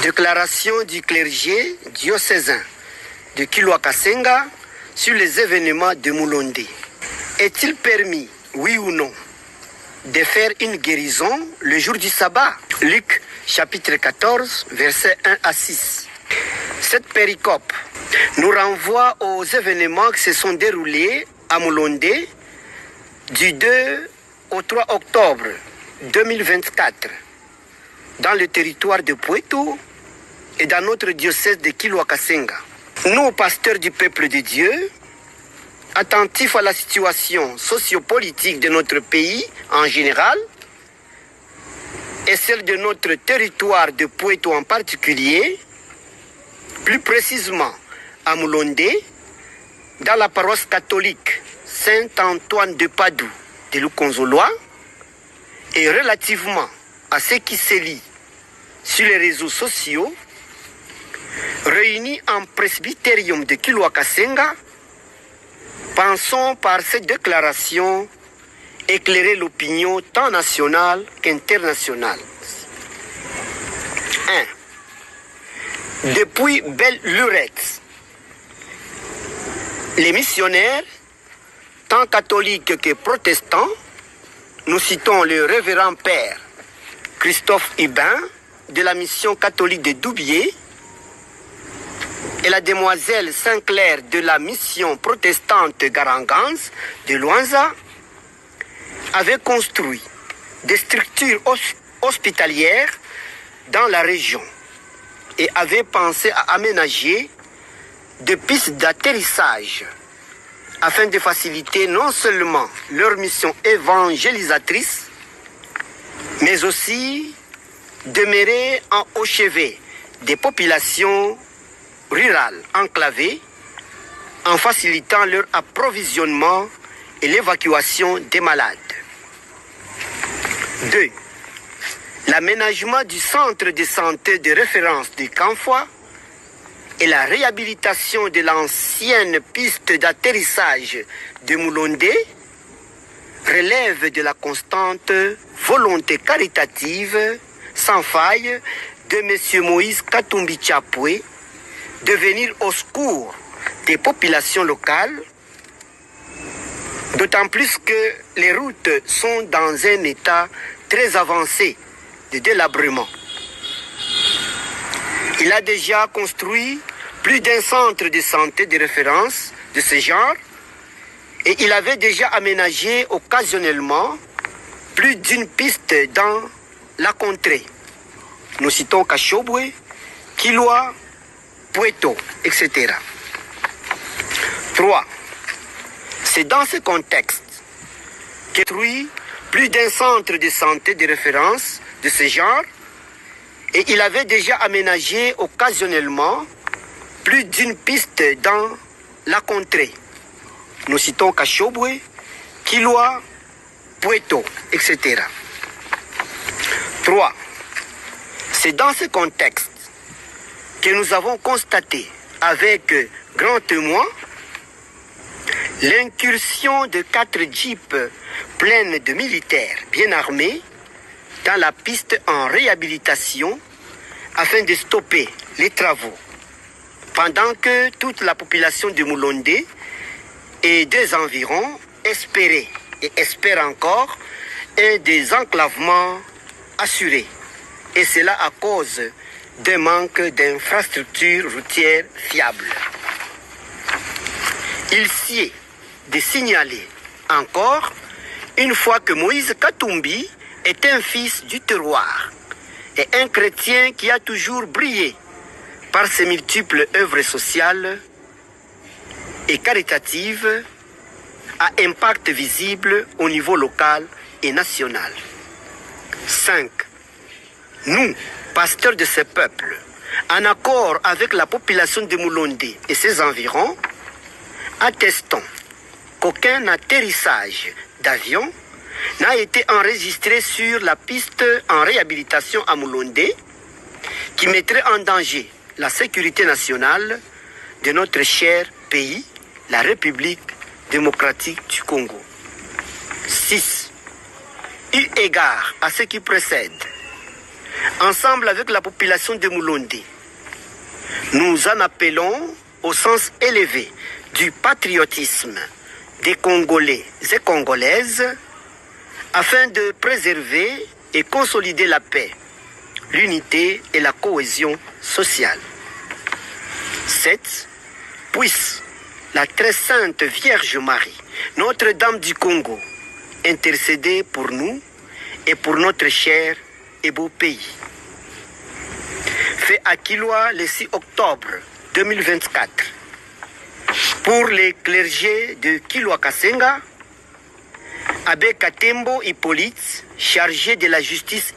Déclaration du clergé diocésain de Kilwa-Kasenga sur les événements de Moulondé. Est-il permis, oui ou non, de faire une guérison le jour du sabbat? Luc chapitre 14, versets 1 à 6. Cette péricope nous renvoie aux événements qui se sont déroulés à Moulondé du 2 au 3 octobre 2024 dans le territoire de Poeto et dans notre diocèse de Kilwa-Kasenga. Nous, pasteurs du peuple de Dieu, attentifs à la situation sociopolitique de notre pays en général et celle de notre territoire de Poeto en particulier, plus précisément à Moulondé, dans la paroisse catholique Saint-Antoine de Padoue de Lukonzoloa, et relativement à ce qui se lit sur les réseaux sociaux, réunis en presbytérium de Kilwa-Kasenga, pensons par cette déclaration éclairer l'opinion tant nationale qu'internationale. 1. Depuis belle lurette, les missionnaires, tant catholiques que protestants, nous citons le révérend père Christophe Hubin de la mission catholique de Doubié et la demoiselle Saint-Clair de la mission protestante Garangans de Luanza, avaient construit des structures hospitalières dans la région et avaient pensé à aménager des pistes d'atterrissage afin de faciliter non seulement leur mission évangélisatrice, mais aussi demeurer au chevet des populations rurales enclavées en facilitant leur approvisionnement et l'évacuation des malades. 2. L'aménagement du centre de santé de référence de Kanfoua et la réhabilitation de l'ancienne piste d'atterrissage de Moulondé relèvent de la constante volonté caritative sans faille de M. Moïse Katumbi Chapwe de venir au secours des populations locales, d'autant plus que les routes sont dans un état très avancé de délabrement. Il a déjà construit plus d'un centre de santé de référence de ce genre et il avait déjà aménagé occasionnellement plus d'une piste dans la contrée. Nous citons Kachobwe, Kilwa, Poeto, etc. 3. C'est dans ce contexte qu'il a construit plus d'un centre de santé de référence de ce genre et il avait déjà aménagé occasionnellement plus d'une piste dans la contrée. Nous citons Kachobwe, Kilwa, Poeto, etc. 3. C'est dans ce contexte que nous avons constaté avec grand témoin l'incursion de 4 jeeps pleines de militaires bien armés dans la piste en réhabilitation afin de stopper les travaux, pendant que toute la population de Moulondé et des environs espérait et espère encore un désenclavement assuré, et cela à cause d'un manque d'infrastructures routières fiables. Il sied de signaler encore une fois que Moïse Katumbi est un fils du terroir et un chrétien qui a toujours brillé par ses multiples œuvres sociales et caritatives à impact visible au niveau local et national. 5. Nous, pasteurs de ce peuple, en accord avec la population de Moulondé et ses environs, attestons qu'aucun atterrissage d'avion n'a été enregistré sur la piste en réhabilitation à Moulondé qui mettrait en danger la sécurité nationale de notre cher pays, la République démocratique du Congo. 6. Eu égard à ce qui précède, ensemble avec la population de Moulondi, nous en appelons au sens élevé du patriotisme des Congolais et Congolaises afin de préserver et consolider la paix, l'unité et la cohésion sociale. 7. Puisse la très sainte Vierge Marie, Notre-Dame du Congo, intercéder pour nous et pour notre cher et beau pays. Fait à Kilwa le 6 octobre 2024. Pour les clergés de Kilwa Kasenga, Abbé Katembo Hippolyte, chargé de la justice